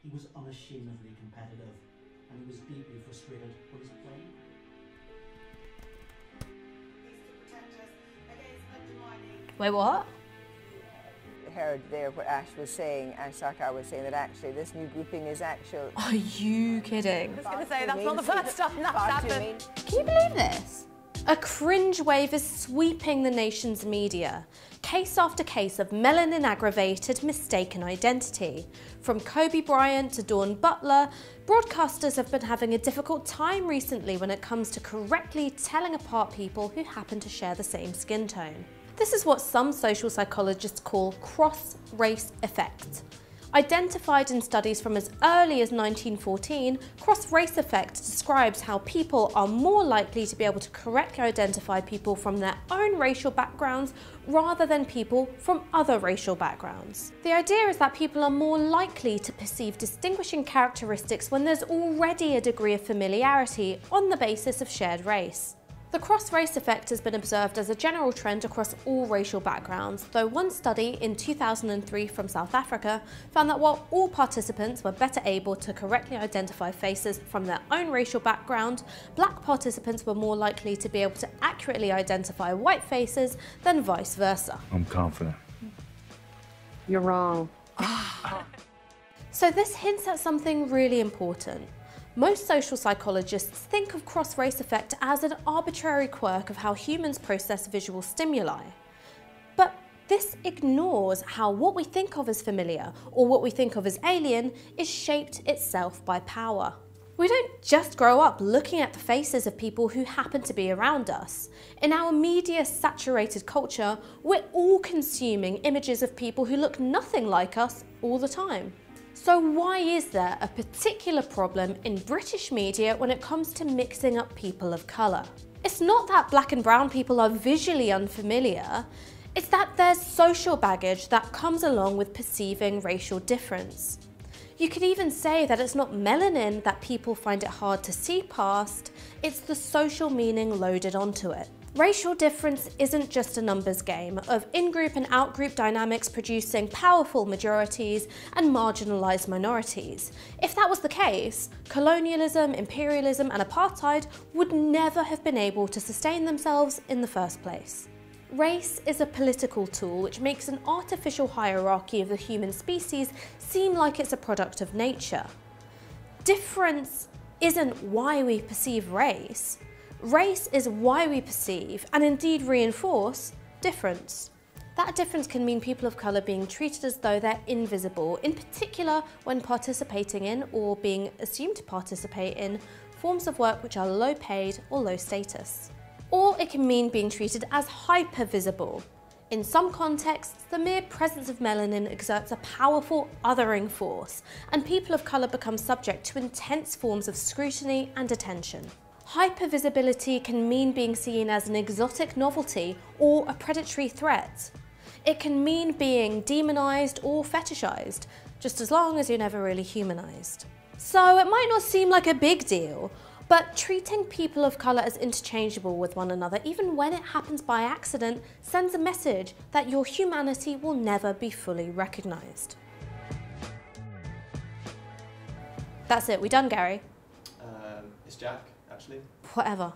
He was unashamedly competitive, and he was deeply frustrated with his playing. Wait, what? Heard there what Ash was saying, and Sarkar was saying that actually this new grouping is actual. Are you kidding? I was going to say, that's not the first time that's happened. Can you believe this? A cringe wave is sweeping the nation's media. Case after case of melanin-aggravated mistaken identity. From Kobe Bryant to Dawn Butler, broadcasters have been having a difficult time recently when it comes to correctly telling apart people who happen to share the same skin tone. This is what some social psychologists call cross-race effect. Identified in studies from as early as 1914, cross-race effect describes how people are more likely to be able to correctly identify people from their own racial backgrounds rather than people from other racial backgrounds. The idea is that people are more likely to perceive distinguishing characteristics when there's already a degree of familiarity on the basis of shared race. The cross-race effect has been observed as a general trend across all racial backgrounds, though one study in 2003 from South Africa found that while all participants were better able to correctly identify faces from their own racial background, black participants were more likely to be able to accurately identify white faces than vice versa. I'm confident. You're wrong. So this hints at something really important. Most social psychologists think of cross-race effect as an arbitrary quirk of how humans process visual stimuli. But this ignores how what we think of as familiar or what we think of as alien is shaped itself by power. We don't just grow up looking at the faces of people who happen to be around us. In our media-saturated culture, we're all consuming images of people who look nothing like us all the time. So why is there a particular problem in British media when it comes to mixing up people of colour? It's not that black and brown people are visually unfamiliar, it's that there's social baggage that comes along with perceiving racial difference. You could even say that it's not melanin that people find it hard to see past, it's the social meaning loaded onto it. Racial difference isn't just a numbers game of in-group and out-group dynamics producing powerful majorities and marginalised minorities. If that was the case, colonialism, imperialism and apartheid would never have been able to sustain themselves in the first place. Race is a political tool which makes an artificial hierarchy of the human species seem like it's a product of nature. Difference isn't why we perceive race. Race is why we perceive, and indeed reinforce, difference. That difference can mean people of colour being treated as though they're invisible, in particular when participating in or being assumed to participate in forms of work which are low paid or low status. Or it can mean being treated as hyper-visible. In some contexts, the mere presence of melanin exerts a powerful othering force, and people of colour become subject to intense forms of scrutiny and attention. Hypervisibility can mean being seen as an exotic novelty or a predatory threat. It can mean being demonised or fetishised, just as long as you're never really humanised. So it might not seem like a big deal, but treating people of colour as interchangeable with one another, even when it happens by accident, sends a message that your humanity will never be fully recognised. That's it, we done, Gary? It's Jack, actually. Whatever.